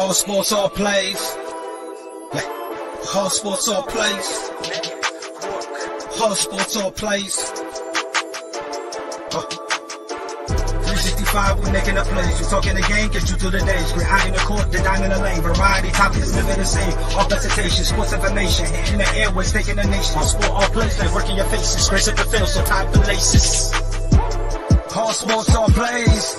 Whole sports all plays. Yeah. Whole sports all plays. Whole sports all plays. 365, we making a plays. You talking the game, get you through the days. We're high in the court, the dime in the lane. Variety topics, living the same. All presentation, sports information. Hitting the airways, taking the nation. All sport, all plays, like working your faces. Grace at the field, so tie the laces. Whole sports all plays.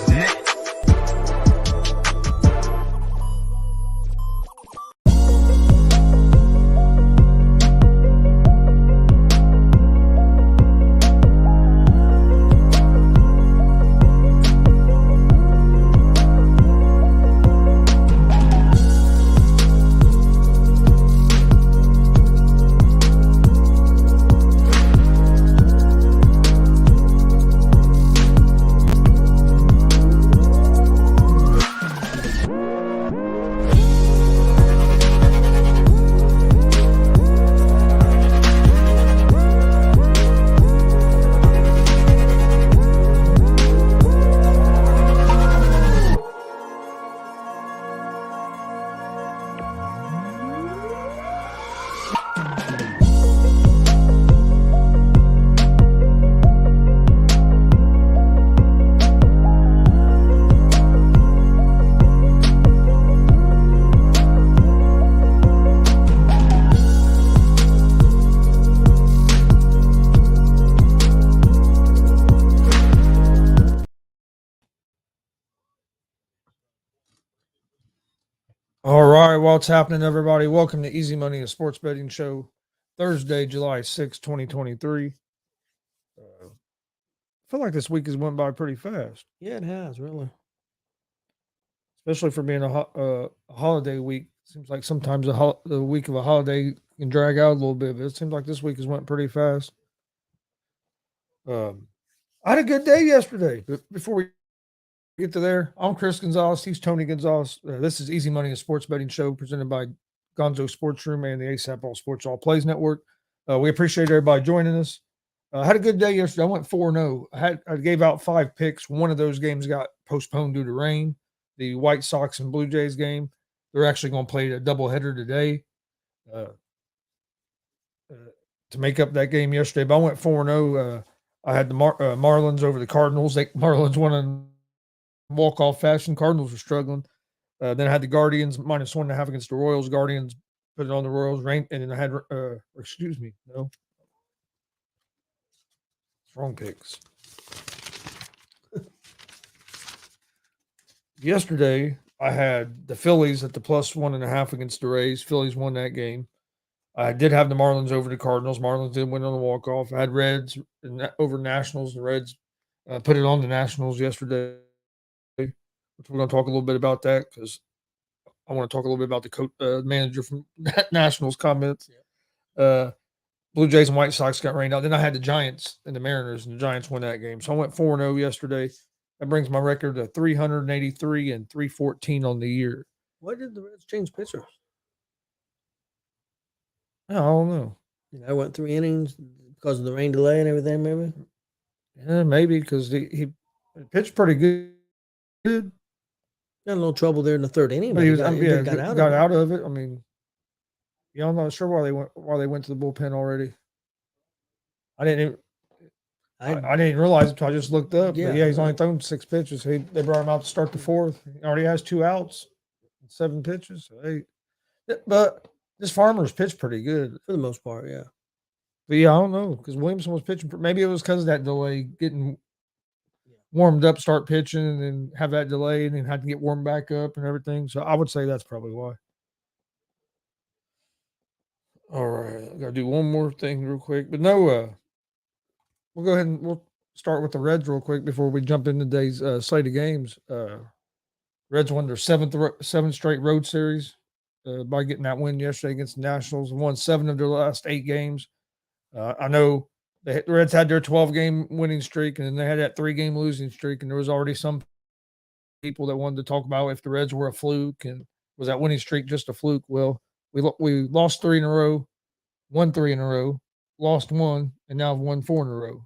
All right, what's happening, everybody? Welcome to Easy Money, a sports betting show, Thursday, July 6, 2023. I feel like this week has went by pretty fast. Yeah, it has, really. Especially for being a holiday week. Seems like sometimes the week of a holiday can drag out a little bit, but it seems like this week has went pretty fast. I had a good day yesterday. But before we get to there, I'm Chris Gonzalez. He's Tony Gonzalez. This is Easy Money, a sports betting show presented by Gonzo Sports Room and the ASAP All Sports All Plays Network. We appreciate everybody joining us. I had a good day yesterday. I went 4-0. I gave out 5 picks. One of those games got postponed due to rain. The White Sox and Blue Jays game. They're actually going to play a doubleheader today to make up that game yesterday. But I went 4-0. I had the Marlins over the Cardinals. Marlins won in walk-off fashion. Cardinals were struggling. Then I had the Guardians -1.5 against the Royals. Guardians put it on the Royals. And then I had, no. Wrong picks. Yesterday, I had the Phillies at the +1.5 against the Rays. Phillies won that game. I did have the Marlins over the Cardinals. Marlins did win on the walk-off. I had Reds over Nationals. The Reds put it on the Nationals yesterday. Which we're going to talk a little bit about that because I want to talk a little bit about the manager from Nationals comments. Yeah. Blue Jays and White Sox got rained out. Then I had the Giants and the Mariners, and the Giants won that game. So I went 4-0 yesterday. That brings my record to 383 and 314 on the year. Why did the Reds change pitchers? I don't know. I went 3 innings because of the rain delay and everything, maybe? Yeah, maybe because he pitched pretty good. Got a little trouble there in the 3rd inning, but he got out of it. I mean, yeah, I'm not sure why they went to the bullpen already. I didn't realize it until I just looked up. Yeah, he's only thrown 6 pitches. They brought him out to start the 4th. He already has 2 outs, 7 pitches. But this Farmer's pitched pretty good for the most part, yeah. But yeah, I don't know because Williamson was pitching. Maybe it was because of that delay, getting warmed up, start pitching, and then have that delay, and then had to get warmed back up and everything. So I would say that's probably why. All right, I gotta do one more thing real quick, but no, we'll go ahead and we'll start with the Reds real quick before we jump into today's slate of games. Reds won their 7th straight road series by getting that win yesterday against the Nationals and won 7 of their last 8 games. I know the Reds had their 12-game winning streak, and then they had that 3-game losing streak, and there was already some people that wanted to talk about if the Reds were a fluke and was that winning streak just a fluke. Well, we lost 3 in a row, won 3 in a row, lost 1, and now have won 4 in a row.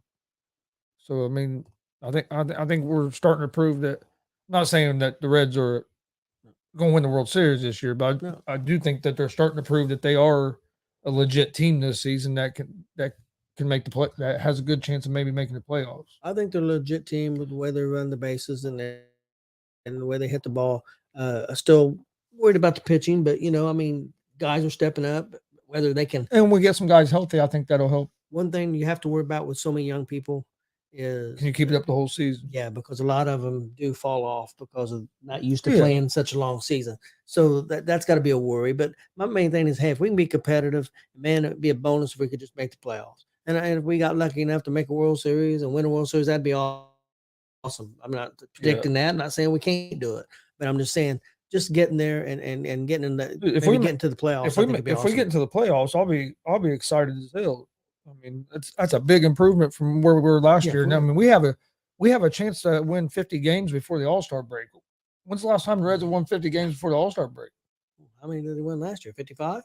So I mean, I think we're starting to prove that. I'm not saying that the Reds are going to win the World Series this year, but No. I do think that they're starting to prove that they are a legit team this season that can make the play, that has a good chance of maybe making the playoffs. I think they're a legit team with the way they run the bases and the way they hit the ball. I'm still worried about the pitching, but guys are stepping up. Whether they can, And we get some guys healthy, I think that'll help. one thing you have to worry about with so many young people is, Can you keep it up the whole season? Yeah, because a lot of them do fall off because of not used to Yeah. playing such a long season. So that's got to be a worry. But my main thing is, hey, if we can be competitive, man, it'd be a bonus if we could just make the playoffs. And if we got lucky enough to make a World Series and win a World Series, that'd be awesome. I'm not predicting that. I'm not saying we can't do it, but I'm just saying just getting there and getting in the getting to the playoffs. If we get into the playoffs, I'll be excited as hell. I mean, that's a big improvement from where we were last year. Now, I mean, we have a chance to win 50 games before the All-Star break. When's the last time the Reds have won 50 games before the All-Star break? How many did they win last year? 55?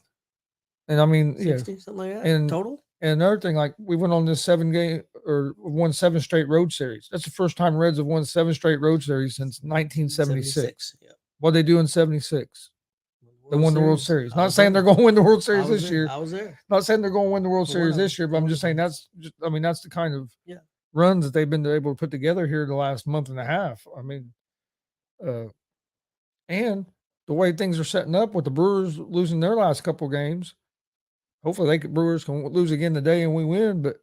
And I mean, 60, something like that. And total. And another thing, like we went on this won 7 straight road series. That's the first time Reds have won 7 straight road series since 1976. Yeah. What they do in 76? They won the World Series. Not saying they're going to win the World Series this year. I was there. Not saying they're going to win the World Series this year, but I'm just saying that's the kind of runs that they've been able to put together here the last month and a half. I mean, and the way things are setting up with the Brewers losing their last couple games, hopefully Brewers can lose again today and we win. And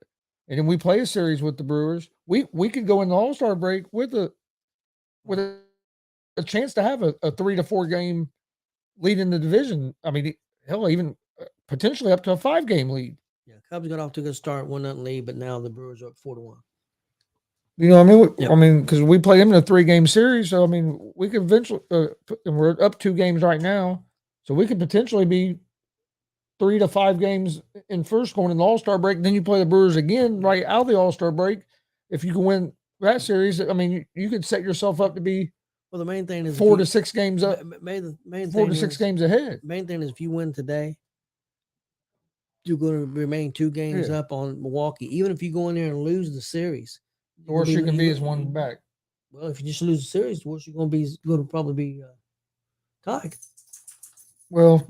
then we play a series with the Brewers. We could go in the All-Star break with a chance to have a 3 to 4 game lead in the division. I mean, hell, even potentially up to a 5-game lead. Yeah, Cubs got off to a good start, 1-0 lead, but now the Brewers are up 4-1. You know what I mean? Because we play them in a 3-game series, so I mean, we could eventually, and we're up 2 games right now, so we could potentially be 3 to 5 games in first going in the All-Star break. Then you play the Brewers again right out of the All-Star break. If you can win that series, I mean, you could set yourself up to be. Well, the main thing is 4 to 6 games up. Main 4 to 6 games ahead. Main thing is if you win today, you're going to remain 2 games up on Milwaukee. Even if you go in there and lose the series, the worst you can be is 1 back. Well, if you just lose the series, the worst you're going to be is going to probably be tied. Well,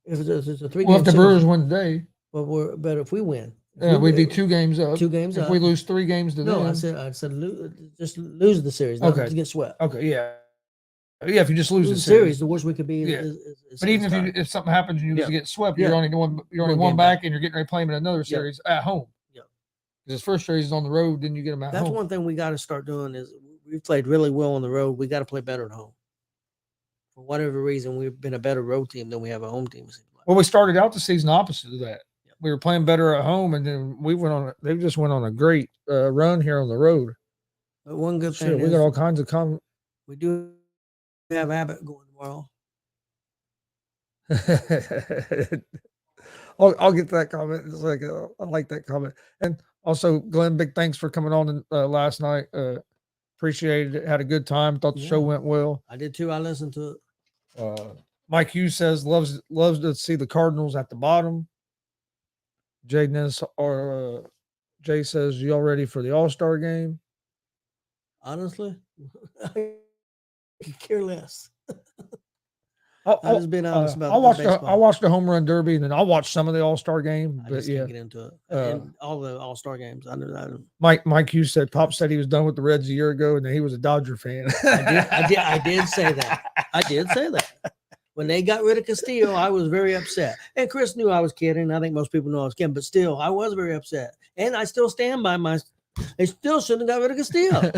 if it's a 3-game if the Brewers win today, but if we win, we'd be 2 games up. 2 games up. If we lose 3 games to them, I said just lose the series. Not to get swept. Okay, yeah. Yeah, if you just lose the series, the worst we could be is but even if something happens and you just get swept, you're only 1 back and you're getting ready to play them in another series at home. Yeah. Because his first series is on the road, then you get them at home. That's one thing we got to start doing is we've played really well on the road. We got to play better at home. For whatever reason, we've been a better road team than we have a home team. Well, we started out the season opposite of that. Yeah. We were playing better at home, and then they just went on a great run here on the road. But one good thing we got all kinds of we do have Abbott going tomorrow. I'll get that comment. It's like I like that comment. And also, Glenn, big thanks for coming on last night. Appreciated it. Had a good time. Thought the show went well. I did too. I listened to it. Mike Hughes says loves to see the Cardinals at the bottom. Jay says, you all ready for the All-Star game? Honestly, I could care less. I'm just being honest about I watched the home run derby, and then I'll watch some of the All-Star game. But can't get into it. And all the All-Star games. I Mike Hughes said Pop said he was done with the Reds a year ago, and then he was a Dodger fan. I did say that. I did say that. When they got rid of Castillo, I was very upset. And Chris knew I was kidding. I think most people know I was kidding, but still, I was very upset. And I still stand by they still shouldn't have got rid of Castillo. I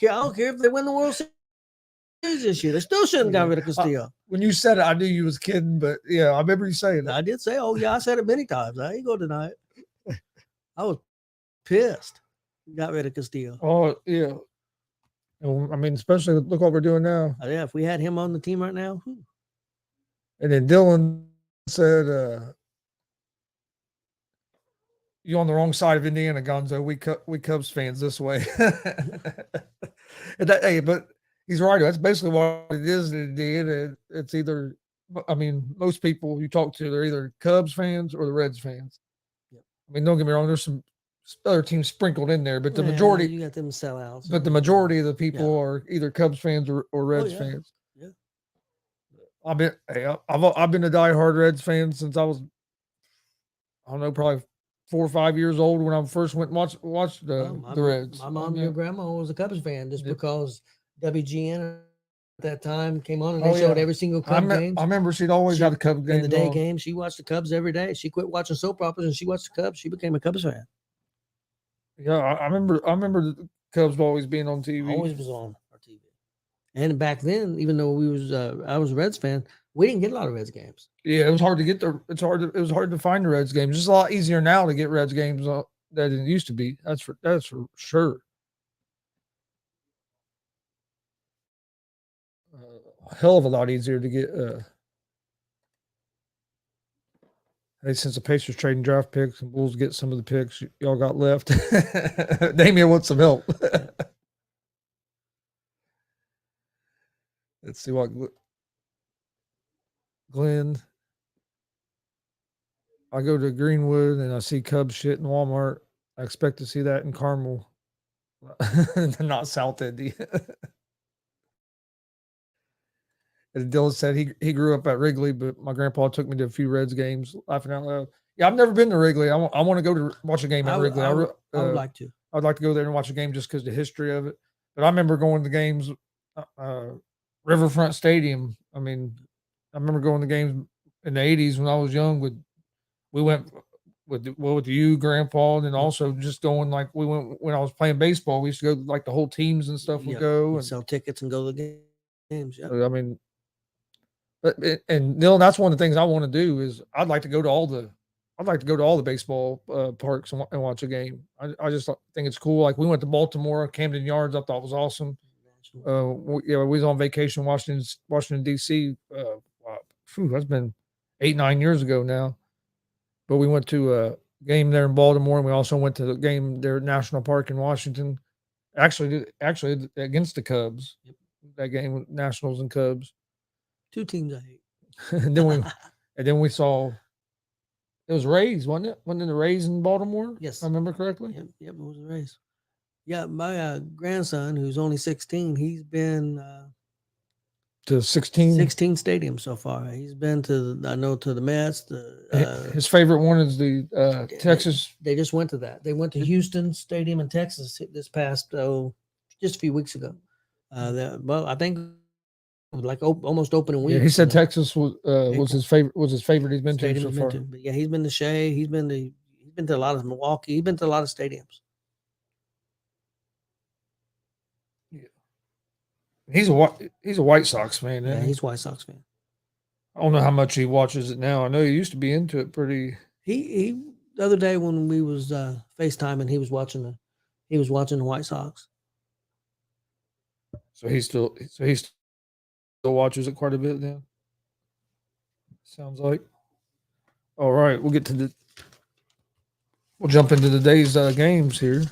don't care if they win the World Series this year. They still shouldn't have got rid of Castillo. When you said it, I knew you was kidding, but yeah, I remember you saying that. I did say, I said it many times. I ain't go tonight. I was pissed. Got rid of Castillo. Oh, yeah. I mean, especially look what we're doing now. Yeah, if we had him on the team right now. And then Dylan said, you on the wrong side of Indiana, Gonzo. We Cubs fans this way. But he's right. That's basically what it is in Indiana. It's either, I mean, most people you talk to, they're either Cubs fans or the Reds fans. Yep. I mean, don't get me wrong. There's some other teams sprinkled in there, but the majority, you got them sellouts. But the majority of the people are either Cubs fans or Reds fans. Yeah. I've been I've been a diehard Reds fan since I was, I don't know, probably 4 or 5 years old when I first went and watched Oh, the Reds. my mom, your grandma was a Cubs fan just Yep. because WGN at that time came on and Oh, they showed yeah. every single I Cub games. remember she'd always got a Cubs game In the day on. game, she watched the Cubs every day. She quit watching soap operas and she watched the Cubs. She became a Cubs fan. Yeah, I remember the Cubs always being on TV. Always was on our TV. And back then, even though I was a Reds fan, we didn't get a lot of Reds games. Yeah, it was hard to get it was hard to find the Reds games. It's a lot easier now to get Reds games than it used to be. That's for sure. A hell of a lot easier to get. Hey, since the Pacers trading draft picks and Bulls get some of the picks y'all got left, Damian wants some help. Let's see what Glenn. I go to Greenwood and I see Cubs shit in Walmart. I expect to see that in Carmel, not South Indy. As Dylan said, he grew up at Wrigley, but my grandpa took me to a few Reds games, laughing out loud. Yeah, I've never been to Wrigley. I want to go to watch a game at Wrigley. I would like to. I'd like to go there and watch a game just because the history of it. But I remember going to games, Riverfront Stadium. I mean, I remember going to games in the '80s when I was young. We went with you, Grandpa, and then also just going like we went when I was playing baseball. We used to go like the whole teams and stuff would go and sell tickets and go to the games. Yeah. I mean, and Dylan, that's one of the things I want to do is I'd like to go to all the baseball parks and watch a game. I just think it's cool. Like we went to Baltimore, Camden Yards. I thought was awesome. We was on vacation Washington D.C. That's been 8-9 years ago now. But we went to a game there in Baltimore, and we also went to the game there at National Park in Washington. Actually against the Cubs. Yep. That game with Nationals and Cubs. Two teams I hate. and then we saw it was Rays, wasn't it? Wasn't it the Rays in Baltimore? Yes, if I remember correctly. Yep, it was the Rays. Yeah, my grandson, who's only 16, he's been to 16 stadiums so far. He's been to the Mets. His favorite one is the Texas. They just went to that. They went to Houston Stadium in Texas this past just a few weeks ago. I think like almost opening week. Yeah, he said Texas was his favorite. Was his favorite he's been to so far. But yeah, he's been to Shea. He's been to a lot of Milwaukee. He's been to a lot of stadiums. Yeah, he's a White Sox fan. Yeah, he's a White Sox fan. I don't know how much he watches it now. I know he used to be into it pretty. He the other day when we was FaceTiming, he was watching the White Sox. So he still watches it quite a bit then. Sounds like. All right, we'll jump into today's games here.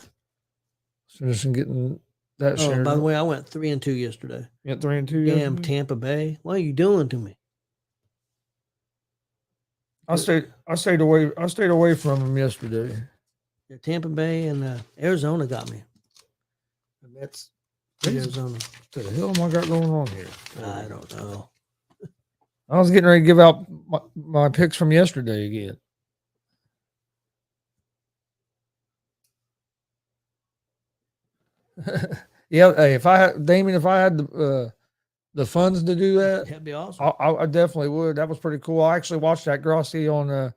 So just getting that shared. By the way, I went 3-2 yesterday. You went 3-2. Damn Tampa Bay! What are you doing to me? I stayed away from them yesterday. Yeah, Tampa Bay and Arizona got me. That's Arizona. What the hell am I got going on here? I don't know. I was getting ready to give out my picks from yesterday again. Yeah, hey, if I had the funds to do that, that'd be awesome. I definitely would. That was pretty cool. I actually watched that Grossi on.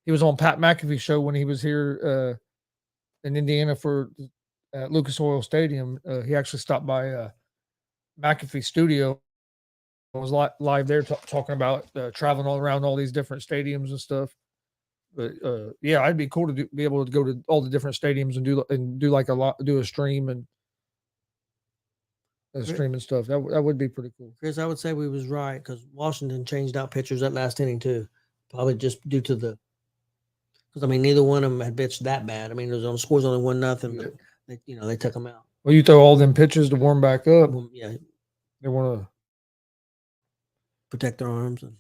He was on Pat McAfee show when he was here in Indiana for Lucas Oil Stadium. He actually stopped by McAfee studio. I was live there talking about traveling all around all these different stadiums and stuff. But yeah, it'd be cool to be able to go to all the different stadiums and do a stream and streaming stuff. That would be pretty cool. Chris, I would say we was right because Washington changed out pitchers that last inning too, probably just due to because neither one of them had pitched that bad. The score's only 1-0, but they took them out. Well, you throw all them pitches to warm back up. Well, yeah, they want to protect their arms. And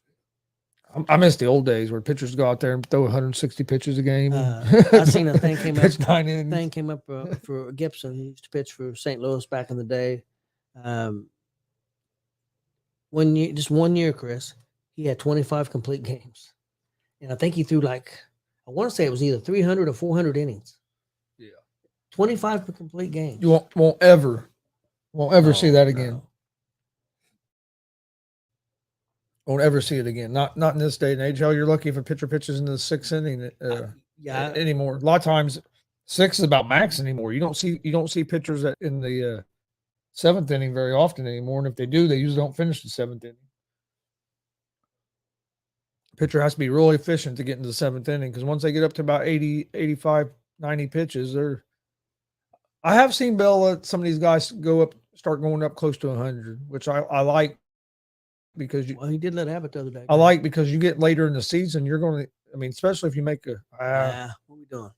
I miss the old days where pitchers go out there and throw 160 pitches a game. I seen a thing came up. 9 innings. Thing came up for Gibson. He used to pitch for St. Louis back in the day. 1 year, Chris. he had 25 complete games. And I think he threw I want to say it was either 300 or 400 innings. Yeah. 25 complete games. You won't ever see that again. No. Won't ever see it again. Not in this day and age. Hell, you're lucky if a pitcher pitches into the 6th inning anymore. A lot of times, 6 is about max anymore. You don't see pitchers in the 7th inning very often anymore, and if they do, they usually don't finish the 7th inning. Pitcher has to be really efficient to get into the 7th inning because once they get up to about 80, 85, 90 pitches, I have seen Bell let some of these guys start going up close to 100, which I like. Because he did let Abbott the other day. I like because you get later in the season, you're going to. I mean, especially if you make what are we doing?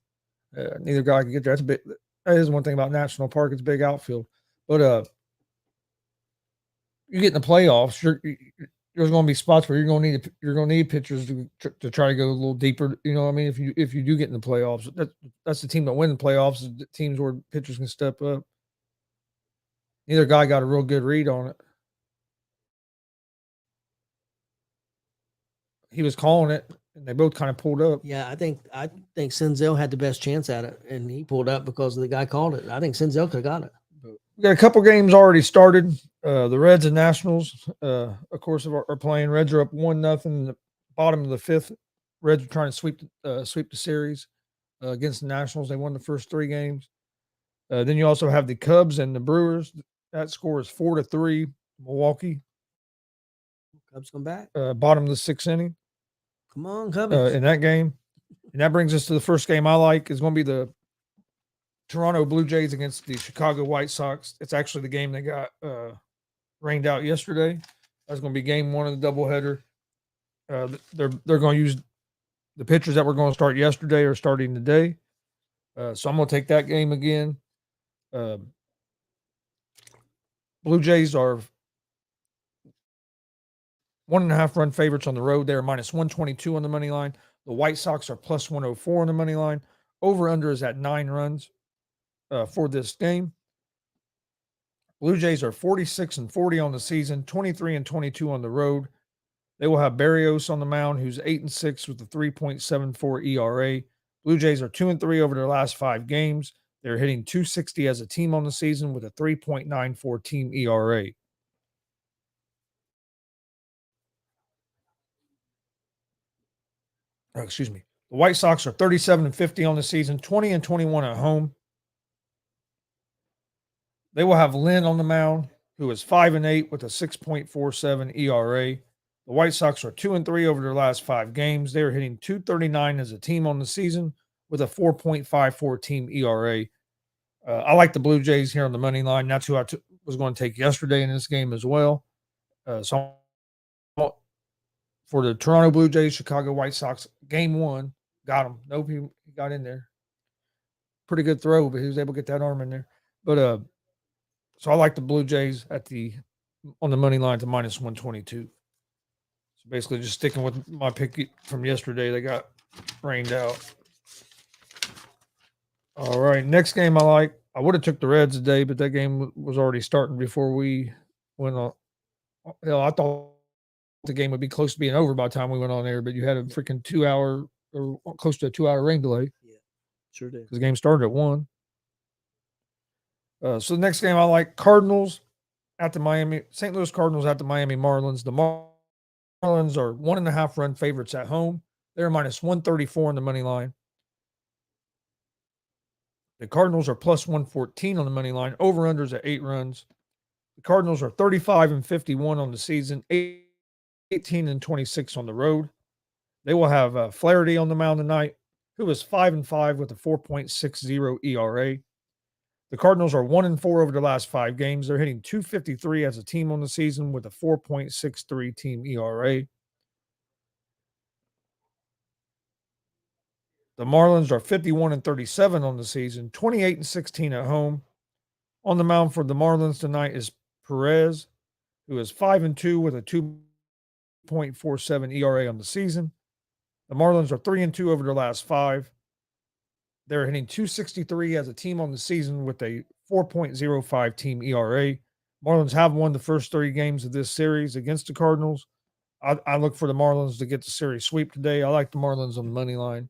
Neither guy can get there. That is one thing about National Park. It's a big outfield, but you get in the playoffs. There's going to be spots where you're going to need pitchers to try to go a little deeper. You know what I mean? If you do get in the playoffs, that's the team that win the playoffs. Is the teams where pitchers can step up. Neither guy got a real good read on it. He was calling it, and they both kind of pulled up. Yeah, I think Senzel had the best chance at it, and he pulled up because the guy called it. I think Senzel could have got it. We got a couple games already started. The Reds and Nationals, of course, are playing. Reds are up 1-0 in the bottom of the 5th. Reds are trying to sweep the series against the Nationals. They won the first 3 games. Then you also have the Cubs and the Brewers. That score is 4-3. Milwaukee. Cubs come back. Bottom of the 6th inning. Come on, Cubs. In that game. And that brings us to the first game I like. Is going to be the Toronto Blue Jays against the Chicago White Sox. It's actually the game that got rained out yesterday. That's going to be game 1 of the doubleheader. They're going to use the pitchers that were going to start yesterday are starting today. So I'm going to take that game again. Blue Jays are 1.5 run favorites on the road. They're minus 122 on the money line. The White Sox are plus 104 on the money line. Over under is at 9 runs for this game. Blue Jays are 46-40 on the season, 23-22 on the road. They will have Berrios on the mound, who's 8-6 with a 3.74 ERA. Blue Jays are 2-3 over their last 5 games. They're hitting .260 as a team on the season with a 3.94 team ERA. Excuse me. The White Sox are 37-50 on the season, 20-21 at home. They will have Lynn on the mound, who is 5-8 with a 6.47 ERA. The White Sox are 2-3 over their last 5 games. They are hitting .239 as a team on the season with a 4.54 team ERA. I like the Blue Jays here on the money line. That's who I was going to take yesterday in this game as well. So for the Toronto Blue Jays, Chicago White Sox, game 1, got him. Nope, he got in there. Pretty good throw, but he was able to get that arm in there. But so I like the Blue Jays on the money line to minus 122. So basically just sticking with my pick from yesterday. They got rained out. All right, next game I like. I would have took the Reds today, but that game was already starting before we went on. Hell, I thought the game would be close to being over by the time we went on air, but you had a freaking 2-hour or close to a 2-hour rain delay. Yeah, sure did. Because the game started at 1. So the next game I like, Cardinals at the St. Louis Cardinals at the Miami Marlins. The Marlins are 1.5 run favorites at home. They're minus 134 on the money line. The Cardinals are plus 114 on the money line. Over-unders at 8 runs. The Cardinals are 35-51 on the season, 18-26 on the road. They will have Flaherty on the mound tonight, who is 5-5 with a 4.60 ERA. The Cardinals are 1-4 over the last 5 games. They're hitting .253 as a team on the season with a 4.63 team ERA. The Marlins are 51-37 on the season, 28-16 at home. On the mound for the Marlins tonight is Perez, who is 5-2 with a 2.47 ERA on the season. The Marlins are 3-2 over their last 5. They're hitting .263 as a team on the season with a 4.05 team ERA. Marlins have won the first 3 games of this series against the Cardinals. I look for the Marlins to get the series sweep today. I like the Marlins on the money line.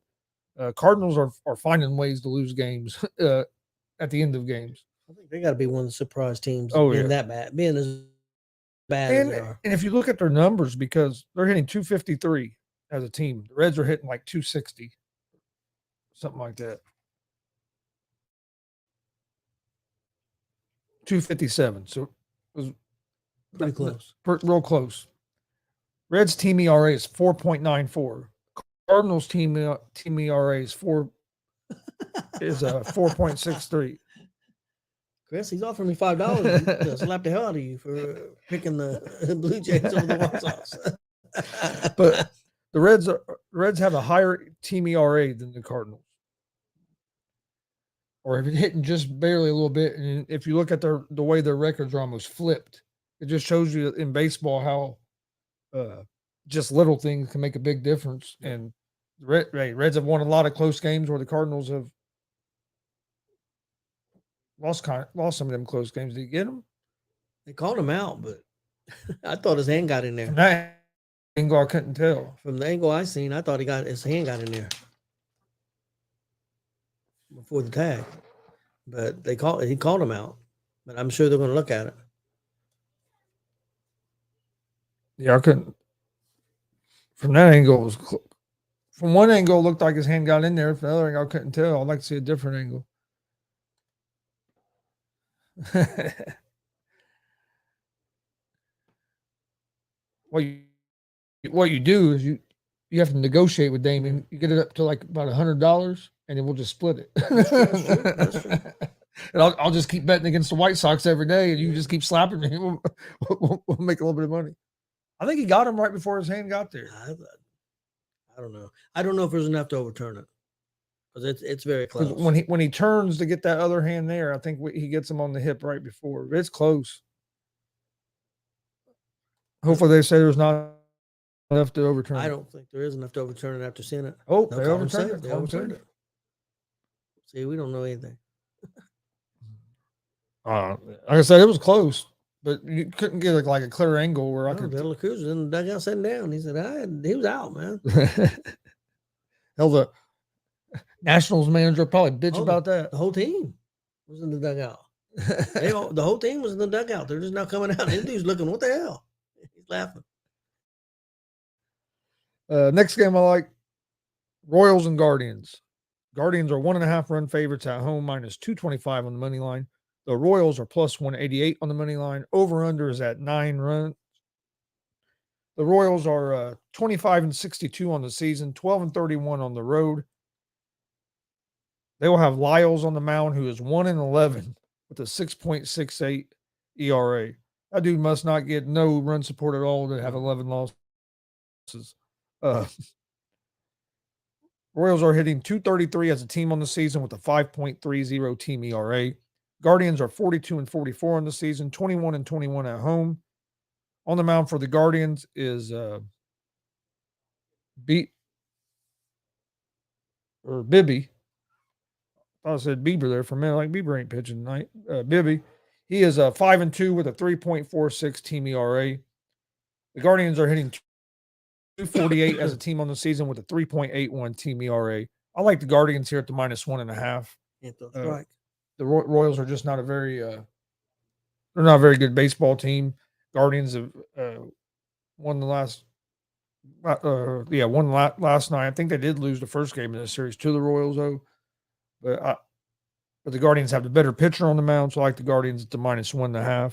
Cardinals are finding ways to lose games at the end of games. I think they got to be one of the surprise teams Oh, being yeah. that bad, being as bad as And they are. if you look at their numbers, because they're hitting 253 as a team, the Reds are hitting like 260, something like that. 257. So it was Pretty close. real close. Reds team ERA is 4.94. Cardinals team ERA is 4.63. Chris, he's offering me $5 to slap the hell out of you for picking the Blue Jays over the White Sox. But the Reds have a higher team ERA than the Cardinals. Or if it's hitting just barely a little bit, and if you look at the way their records are almost flipped, it just shows you in baseball how just little things can make a big difference. And the Reds have won a lot of close games where the Cardinals have lost some of them close games. Did you get them? They called him out, but I thought his hand got in there. From that angle, I couldn't tell. From the angle I seen, I thought his hand got in there before the tag. But he called him out. But I'm sure they're going to look at it. Yeah, I couldn't. From that angle, from one angle, it looked like his hand got in there. From the other angle, I couldn't tell. I'd like to see a different angle. What you do is you have to negotiate with Damon. You get it up to like about $100, and then we'll just split it. That's true. And I'll just keep betting against the White Sox every day, and you just keep slapping me. We'll make a little bit of money. I think he got him right before his hand got there. I don't know. I don't know if there's enough to overturn it because it's very close. When he turns to get that other hand there, I think he gets him on the hip right before. It's close. Hopefully, they say there's not enough to overturn it. I don't think there is enough to overturn it after seeing it. Oh, No, they call 'em overturned safe. it. They overturned it. See, we don't know anything. Like I said, it was close, but you couldn't get like a clear angle where I could. De La Cruz was in the dugout sitting down. He said, he was out, man. Hell, the Nationals manager probably bitch about that. The whole team was in the dugout. The whole team was in the dugout. They're just now coming out. And dude's looking, what the hell? He's laughing. Next game I like, Royals and Guardians. Guardians are 1.5 run favorites at home, minus 225 on the money line. The Royals are plus 188 on the money line. Over-under is at 9 runs. The Royals are 25-62 on the season, 12-31 on the road. They will have Lyles on the mound, who is 1-11 with a 6.68 ERA. That dude must not get no run support at all to have 11 losses. Royals are hitting 233 as a team on the season with a 5.30 team ERA. Guardians are 42-44 on the season, 21-21 at home. On the mound for the Guardians is Bibby. I thought I said Bieber there for a minute. Like Bieber ain't pitching tonight. Bibby. He is 5-2 with a 3.46 team ERA. The Guardians are hitting 248 as a team on the season with a 3.81 team ERA. I like the Guardians here at the minus 1.5. Strike. The Royals are just not a very they're not a very good baseball team. Guardians have won the last last night. I think they did lose the first game of this series to the Royals though. But the Guardians have the better pitcher on the mound, so I like the Guardians at the minus 1.5.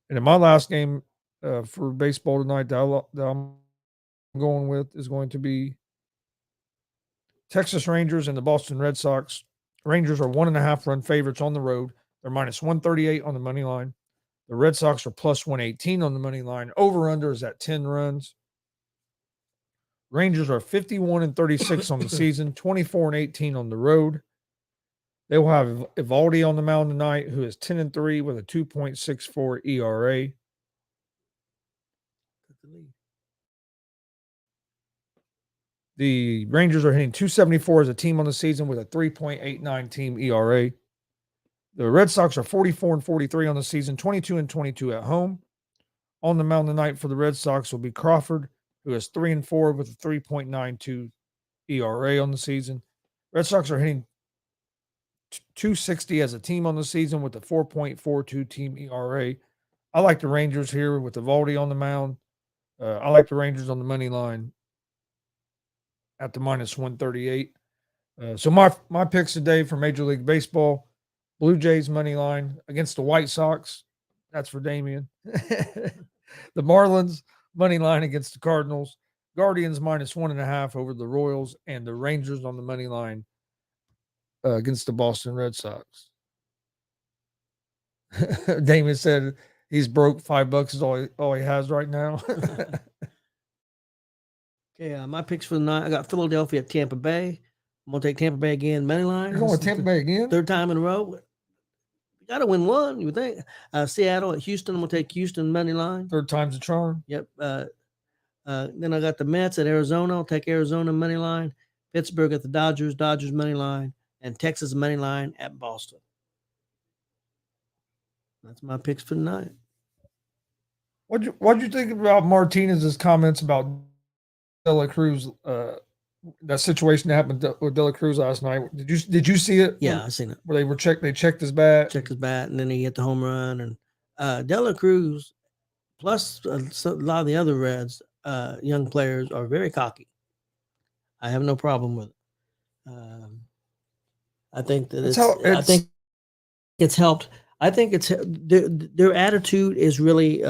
And in my last game for baseball tonight that I'm going with is going to be Texas Rangers and the Boston Red Sox. Rangers are 1.5 run favorites on the road. They're minus 138 on the money line. The Red Sox are plus 118 on the money line. Over-under is at 10 runs. Rangers are 51-36 on the season, 24-18 on the road. They will have Evaldi on the mound tonight, who is 10-3 with a 2.64 ERA. The Rangers are hitting 274 as a team on the season with a 3.89 team ERA. The Red Sox are 44-43 on the season, 22-22 at home. On the mound tonight for the Red Sox will be Crawford, who is 3-4 with a 3.92 ERA on the season. Red Sox are hitting 260 as a team on the season with a 4.42 team ERA. I like the Rangers here with Evaldi on the mound. I like the Rangers on the money line at the minus 138. So my picks today for Major League Baseball: Blue Jays money line against the White Sox. That's for Damien. The Marlins money line against the Cardinals. Guardians minus 1.5 over the Royals, and the Rangers on the money line against the Boston Red Sox. Damien said he's broke. $5 is all he has right now. Okay, my picks for the night. I got Philadelphia at Tampa Bay. I'm gonna take Tampa Bay again, money line. You're going with Tampa Bay again? Third time in a row. You got to win one, you would think. Seattle at Houston. I'm gonna take Houston money line. Third time's a charm. Yep. Then I got the Mets at Arizona. I'll take Arizona money line. Pittsburgh at the Dodgers. Dodgers money line, and Texas money line at Boston. That's my picks for tonight. What'd you think about Martinez's comments about De La Cruz? That situation that happened with De La Cruz last night. Did you see it? Yeah, I seen it. Where they checked his bat. Checked his bat, and then he hit the home run. And De La Cruz, plus a lot of the other Reds, young players are very cocky. I have no problem with it. I think that I think it's helped. I think it's their attitude is really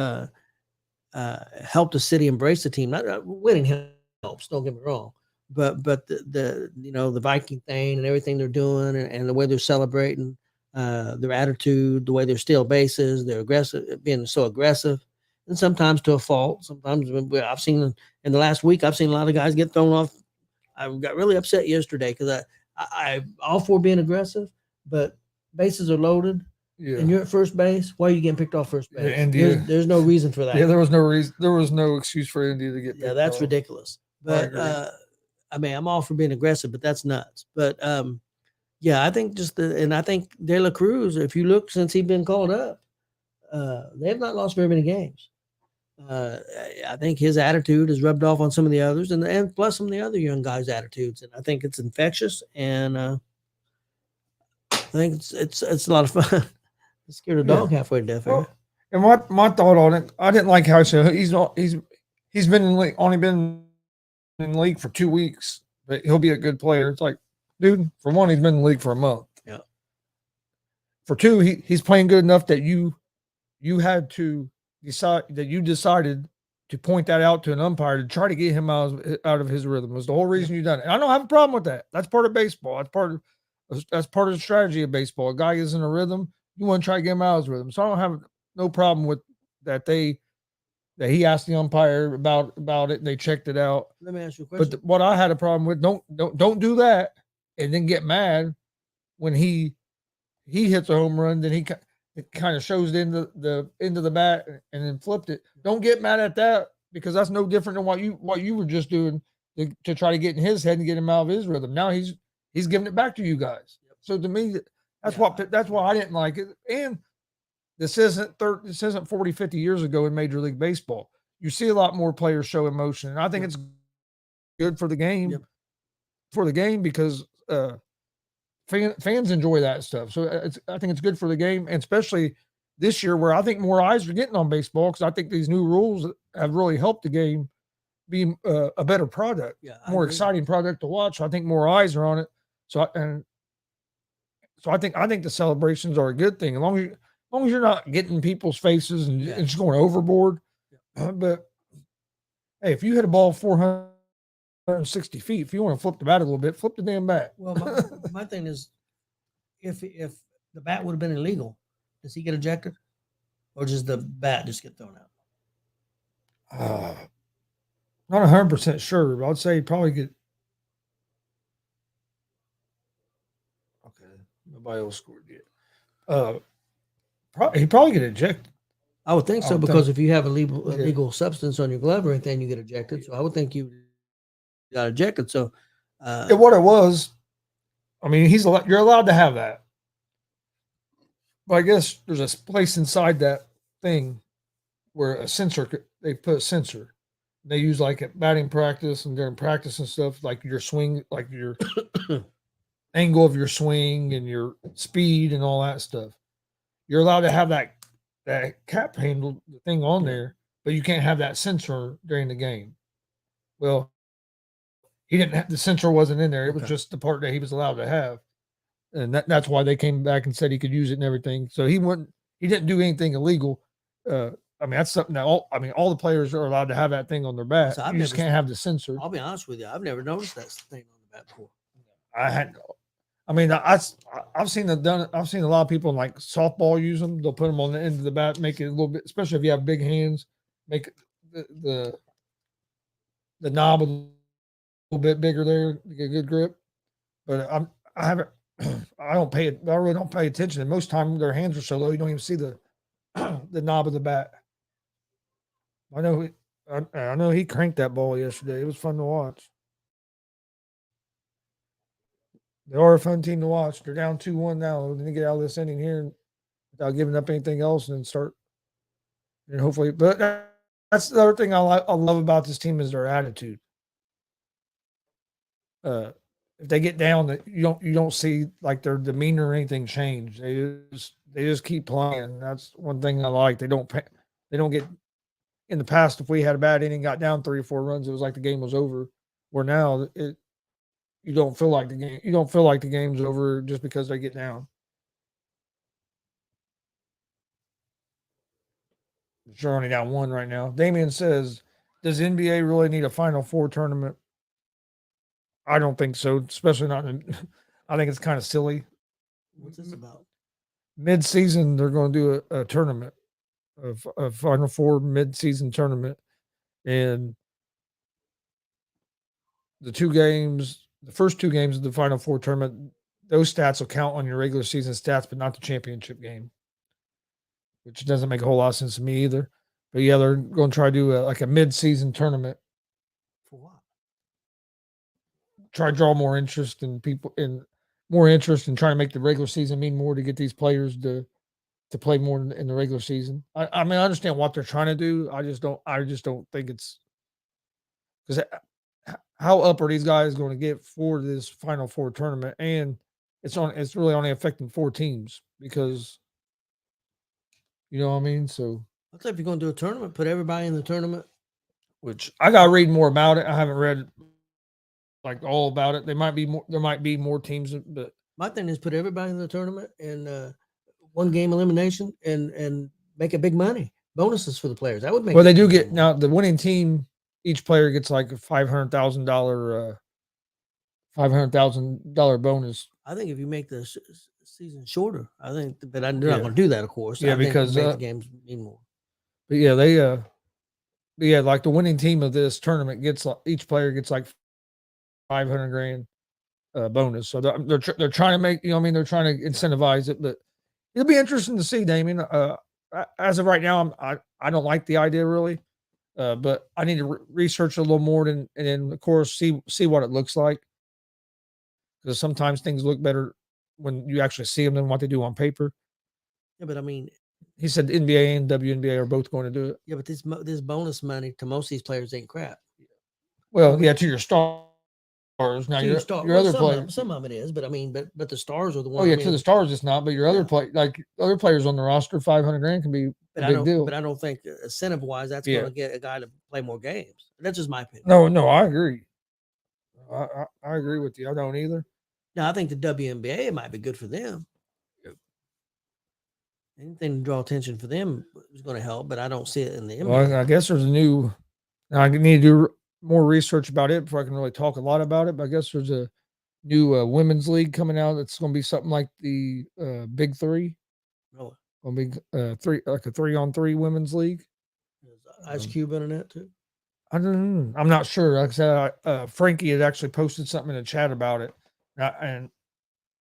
helped the city embrace the team. Not winning helps. Don't get me wrong, but the Viking thing and everything they're doing and the way they're celebrating, their attitude, the way they're steal bases, they're aggressive, being so aggressive, and sometimes to a fault. Sometimes I've seen in the last week, I've seen a lot of guys get thrown off. I got really upset yesterday because I all for being aggressive, but bases are loaded. Yeah. And you're at first base. Why are you getting picked off first base? Yeah, there's no reason for that. Yeah, there was no reason. There was no excuse for India to get picked that's off. Ridiculous. But I mean, I'm all for being aggressive, but that's nuts. But yeah, I think I think De La Cruz, if you look since he's been called up, they have not lost very many games. I think his attitude has rubbed off on some of the others, and plus some of the other young guys' attitudes, and I think it's infectious. And I think it's a lot of fun. I scared a dog halfway to death. Well, and my thought on it, I didn't like how he said he's been in league, only been in the league for 2 weeks, but he'll be a good player. It's like, dude, for one, he's been in the league for a month. Yeah. For two, he's playing good enough that you had to decided to point that out to an umpire to try to get him out of his rhythm. Was the whole reason you done it. And I don't have a problem with that. That's part of baseball. That's part of the strategy of baseball. A guy is in a rhythm. You want to try to get him out of his rhythm. So I don't have no problem with that. That he asked the umpire about it and they checked it out. Let me ask you a question. But what I had a problem with, don't do that and then get mad when he hits a home run. Then it kind of shows into the bat and then flipped it. Don't get mad at that because that's no different than what you were just doing to try to get in his head and get him out of his rhythm. Now he's giving it back to you guys. So to me, that's why I didn't like it. And this isn't 40, 50 years ago in Major League Baseball. You see a lot more players show emotion, and I think it's good for the game. Yep. For the game because fans enjoy that stuff. So I think it's good for the game, and especially this year where I think more eyes are getting on baseball because I think these new rules have really helped the game be a better product, more exciting product to watch. So I think more eyes are on it. So I think the celebrations are a good thing as long as you're not getting people's faces and just going overboard. Yeah. But hey, if you hit a ball 460 feet, if you want to flip the bat a little bit, flip the damn bat. Well, my thing is, if the bat would have been illegal, does he get ejected, or does the bat just get thrown out? Not 100% sure, but I'd say he'd probably get. Okay, nobody else scored yet. He'd probably get ejected. I would think so because if you have a illegal substance on your glove or anything, you get ejected. So I would think you got ejected. So what it was, I mean, you're allowed to have that, but I guess there's a place inside that thing where they put a sensor. They use like at batting practice and during practice and stuff, like your swing, like your angle of your swing and your speed and all that stuff. You're allowed to have that cap handle thing on there, but you can't have that sensor during the game. Well, he didn't have the sensor wasn't in there. It was just the part that he was allowed to have. And that's why they came back and said he could use it and everything. So he didn't do anything illegal. I mean, that's something that all the players are allowed to have that thing on their bat. So you just can't have the sensor. I'll be honest with you. I've never noticed that thing on the bat before. I've seen it done. I've seen a lot of people in like softball use them. They'll put them on the end of the bat, make it a little bit, especially if you have big hands, make the knob a little bit bigger there to get a good grip. But I really don't pay attention. And most time their hands are so low, you don't even see the knob of the bat. I know he cranked that ball yesterday. It was fun to watch. They are a fun team to watch. They're down 2-1 now. They're going to get out of this inning here without giving up anything else and then start. And hopefully, but that's the other thing I love about this team is their attitude. If they get down, you don't see like their demeanor or anything change. They just keep playing. That's one thing I like. They don't get. In the past, if we had a bad inning, got down 3 or 4 runs, it was like the game was over. Where now you don't feel like the game's over just because they get down. They're only down 1 right now. Damien says, "Does NBA really need a Final Four tournament?" I don't think so, especially not. I think it's kind of silly. What's this about? Mid-season, they're going to do a tournament, a Final Four mid-season tournament, and the first 2 games of the Final Four tournament, those stats will count on your regular season stats, but not the championship game, which doesn't make a whole lot of sense to me either. But yeah, they're going to try to do a mid-season tournament. For what? Try to draw more interest in people and more interest in trying to make the regular season mean more to get these players to play more in the regular season. I mean, I understand what they're trying to do. I just don't think it's because how up are these guys going to get for this Final Four tournament? And it's really only affecting 4 teams because you know what I mean. So I thought if you're going to do a tournament, put everybody in the tournament. Which I got to read more about it. I haven't read like all about it. There might be more teams, but my thing is put everybody in the tournament and 1 game elimination and make it big money bonuses for the players. That would make. Well, they do get now the winning team. Each player gets like a $500,000 bonus. I think if you make the season shorter, I think, but they're not going to do that, of course. Yeah, because make the games mean more. But yeah, like the winning team of this tournament gets each player gets like $500,000 bonus. So they're trying to make they're trying to incentivize it, but it'll be interesting to see, Damien. As of right now, I don't like the idea really. But I need to research a little more and then, of course, see what it looks like. Because sometimes things look better when you actually see them than what they do on paper. Yeah, but I mean, he said the NBA and WNBA are both going to do it. Yeah, but this bonus money to most of these players ain't crap. Well, yeah, to your stars. Now your other players, some of it is, but I mean, but the stars are the ones. Oh yeah, to the stars it's not, but your other other players on the roster, $500,000 can be a big deal. But I don't think incentive wise that's going to get a guy to play more games. That's just my opinion. No, I agree. I agree with you. I don't either. Now I think the WNBA might be good for them. Yep. Anything to draw attention for them is going to help, but I don't see it in the NBA. Well, I guess there's a new. I need to do more research about it before I can really talk a lot about it. But I guess there's a new women's league coming out. That's going to be something like the Big Three. Really? Going to be a 3-on-3 women's league. Is Ice Cube in that too? I don't know. I'm not sure. Like I said, Frankie had actually posted something in the chat about it, and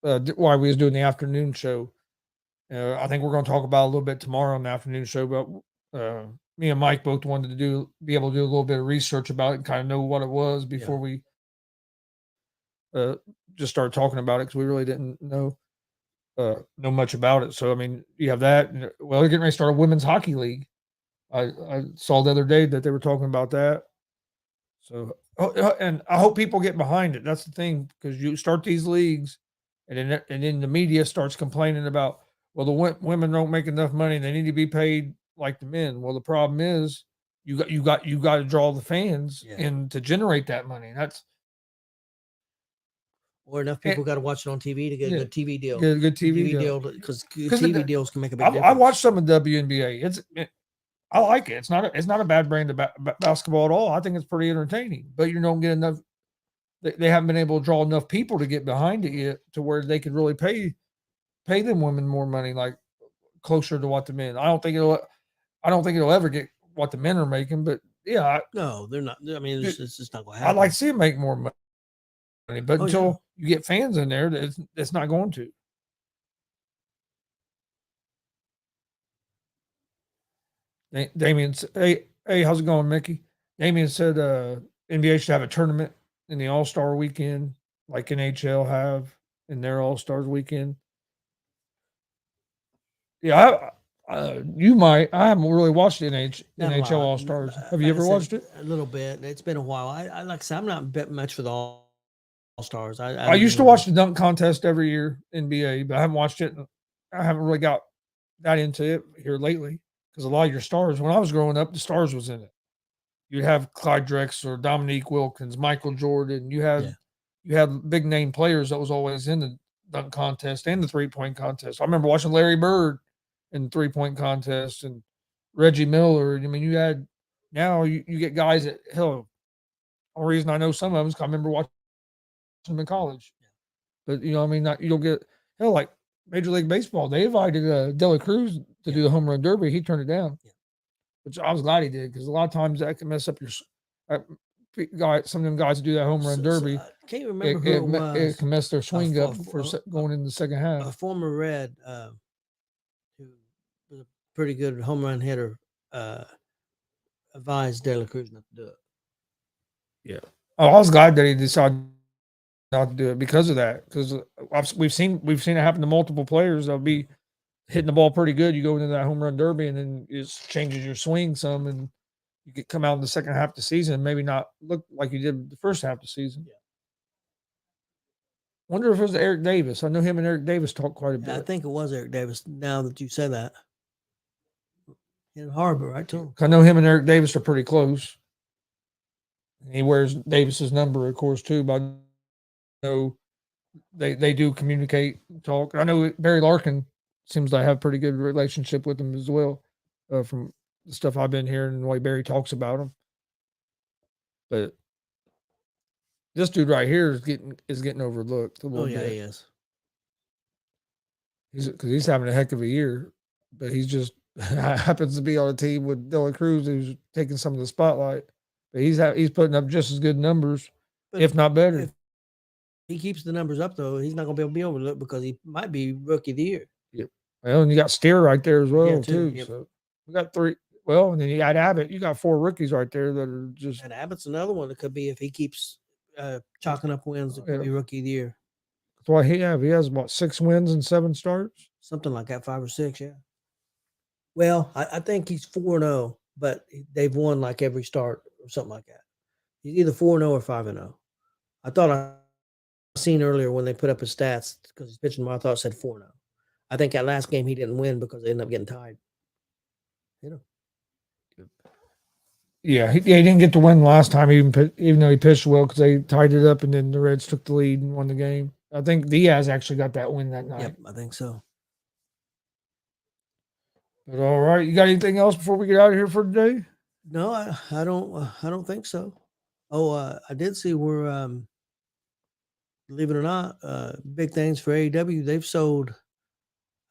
while we was doing the afternoon show. I think we're going to talk about it a little bit tomorrow on the afternoon show. But me and Mike both wanted to be able to do a little bit of research about it and kind of know what it was before we just started talking about it because we really didn't know much about it. So I mean, you have that. Well, they're getting ready to start a women's hockey league. I saw the other day that they were talking about that. So, and I hope people get behind it. That's the thing, because you start these leagues, and then the media starts complaining about, well, the women don't make enough money. They need to be paid like the men. Well, the problem is you got to draw the fans in to generate that money. That's or enough people got to watch it on TV to get a good TV deal. Good TV deal, because TV deals can make a big difference. I watched some of WNBA. I like it. It's not a bad brand of basketball at all. I think it's pretty entertaining, but you don't get enough. They haven't been able to draw enough people to get behind it yet to where they could really pay them women more money, like closer to what the men. I don't think it'll ever get what the men are making, but yeah. No, they're not. I mean, it's just not going to happen. I'd like to see them make more money, but until you get fans in there, it's not going to. Damien, hey, how's it going, Mickey? Damien said NBA should have a tournament in the All-Star weekend, like NHL have in their All-Stars weekend. Yeah, you might. I haven't really watched NHL All-Stars. Have you ever watched it? A little bit. It's been a while. I like I said, I'm not betting much for the All-Stars. I used to watch the dunk contest every year, NBA, but I haven't watched it. I haven't really got that into it here lately. Because a lot of your stars, when I was growing up, the stars was in it. You'd have Clyde Drexler, Dominique Wilkins, Michael Jordan. You had big name players that was always in the dunk contest and the 3-point contest. I remember watching Larry Bird in the 3-point contest and Reggie Miller. I mean, now you get guys that, hell, the only reason I know some of them is because I remember watching them in college. But, you don't get, hell, like Major League Baseball, they invited De La Cruz to do the home run derby. He turned it down, which I was glad he did, because a lot of times that can mess up your some of them guys that do that home run derby. I can't remember who it was. It can mess their swing up for going in the second half. A former Red, who was a pretty good home run hitter, advised De La Cruz not to do it. Yeah. Oh, I was glad that he decided not to do it because of that. Because we've seen it happen to multiple players. They'll be hitting the ball pretty good. You go into that home run derby, and then it changes your swing some, and you could come out in the second half of the season and maybe not look like you did the first half of the season. Yeah. Wonder if it was Eric Davis. I know him and Eric Davis talk quite a bit. I think it was Eric Davis. Now that you say that, in Harbor, right? Too. I know him and Eric Davis are pretty close. He wears Davis's number, of course, too. But I know they do communicate, talk. I know Barry Larkin seems to have a pretty good relationship with him as well, from the stuff I've been hearing and the way Barry talks about him. But this dude right here is getting overlooked a little bit. Oh yeah, he is. Because he's having a heck of a year, but he's just happens to be on a team with De La Cruz, who's taking some of the spotlight. But he's putting up just as good numbers, if not better. If he keeps the numbers up, though, he's not going to be overlooked because he might be Rookie of the Year. Yep. Well, and you got Steer right there as well, too. Yep. So we got 3. Well, and then you got Abbott. You got 4 rookies right there that are just. And Abbott's another one that could be, if he keeps chalking up wins, it could be Rookie of the Year. That's why he has about 6 wins and 7 starts. Something like that, 5 or 6, yeah. Well, I think he's 4-0, but they've won like every start or something like that. He's either 4-0 or 5-0. I thought I seen earlier when they put up his stats, because he's pitching, I thought it said 4-0. I think that last game he didn't win because they ended up getting tied. Yeah, he didn't get to win last time, even though he pitched well, because they tied it up and then the Reds took the lead and won the game. I think Diaz actually got that win that night. Yep, I think so. But all right, you got anything else before we get out of here for today? No, I don't think so. Oh, I did see where, believe it or not, big things for AEW. They've sold,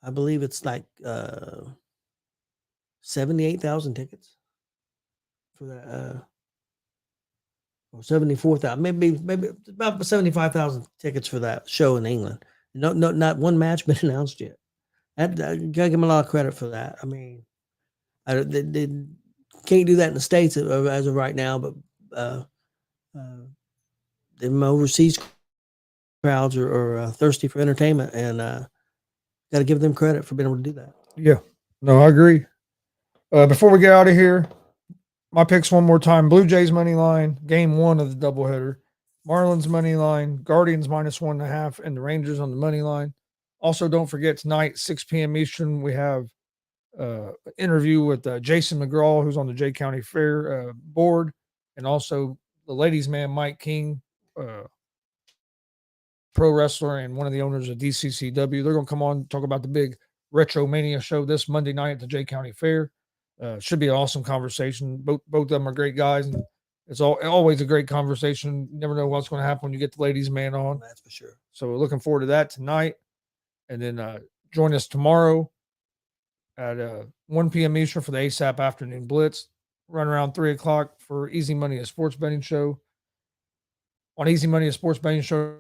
I believe it's like 78,000 tickets for that, or 74,000, maybe about 75,000 tickets for that show in England. No, not one match been announced yet. I gotta give them a lot of credit for that. I mean, they can't do that in the States as of right now, but them overseas crowds are thirsty for entertainment, and got to give them credit for being able to do that. Yeah, no, I agree. Before we get out of here, my picks one more time. Blue Jays money line, game 1 of the doubleheader. Marlins money line, Guardians -1.5, and the Rangers on the money line. Also, don't forget tonight, 6 p.m. Eastern, we have an interview with Jason McGraw, who's on the Jay County Fair board, and also the ladies' man, Mike King, pro wrestler and one of the owners of DCCW. They're going to come on and talk about the big Retro Mania show this Monday night at the Jay County Fair. Should be an awesome conversation. Both of them are great guys, and it's always a great conversation. You never know what's going to happen when you get the ladies' man on. That's for sure. So looking forward to that tonight. And then join us tomorrow at 1 p.m. Eastern for the ASAP Afternoon Blitz. Run around 3 o'clock for Easy Money, a sports betting show. On Easy Money, a sports betting show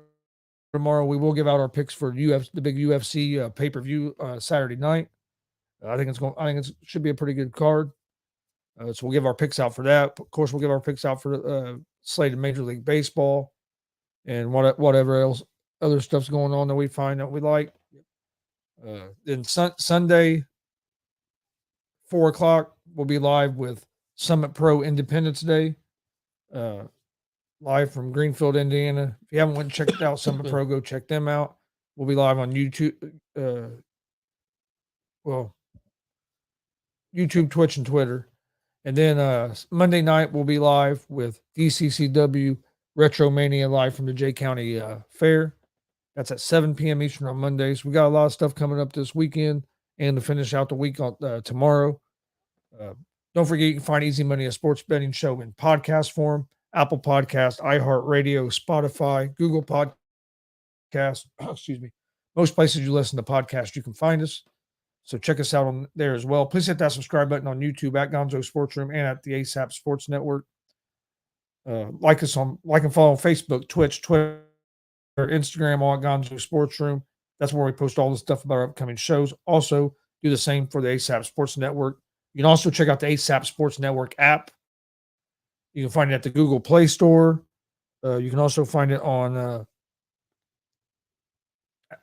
tomorrow, we will give out our picks for the big UFC pay-per-view Saturday night. I think it should be a pretty good card. So we'll give our picks out for that. Of course, we'll give our picks out for slate of Major League Baseball and whatever else other stuff's going on that we find that we like. Then Sunday, 4 o'clock, we'll be live with Summit Pro Independence Day, live from Greenfield, Indiana. If you haven't went and checked out Summit Pro, go check them out. We'll be live on YouTube, YouTube, Twitch, and Twitter. And then Monday night, we'll be live with DCCW Retro Mania live from the Jay County Fair. That's at 7 p.m. Eastern on Mondays. We got a lot of stuff coming up this weekend and to finish out the week on tomorrow. Don't forget, you can find Easy Money, a sports betting show, in podcast form: Apple Podcast, iHeartRadio, Spotify, Google Podcast. Excuse me. Most places you listen to podcasts, you can find us. So check us out on there as well. Please hit that subscribe button on YouTube at Gonzo Sports Room and at the ASAP Sports Network. Like and follow on Facebook, Twitch, Twitter, Instagram, all at Gonzo Sports Room. That's where we post all the stuff about our upcoming shows. Also, do the same for the ASAP Sports Network. You can also check out the ASAP Sports Network app. You can find it at the Google Play Store. You can also find it on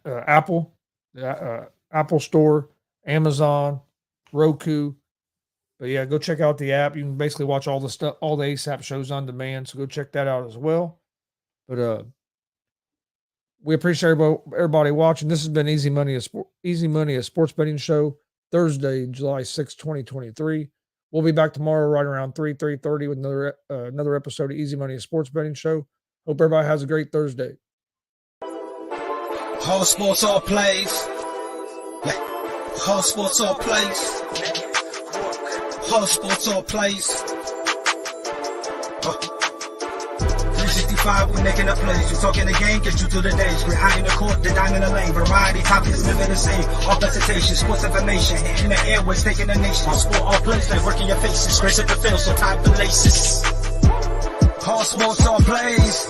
Apple, Apple Store, Amazon, Roku. But yeah, go check out the app. You can basically watch all the stuff, all the ASAP shows on demand. So go check that out as well. But we appreciate everybody watching. This has been Easy Money, a sports betting show, Thursday, July 6, 2023. We'll be back tomorrow right around 3:30 with another episode of Easy Money, a sports betting show. Hope everybody has a great Thursday. All sports, all plays. All sports, all plays. All sports, all plays. 365, we're making up plays. We're talking the game, get you through the days. We're high in the court, the dime in the lane. Variety topics, living the same. All presentation, sports information. Hitting the airways, taking the nation. All sport, all plays, like working your faces. Grace at the field, so tie the laces. All sports, all plays.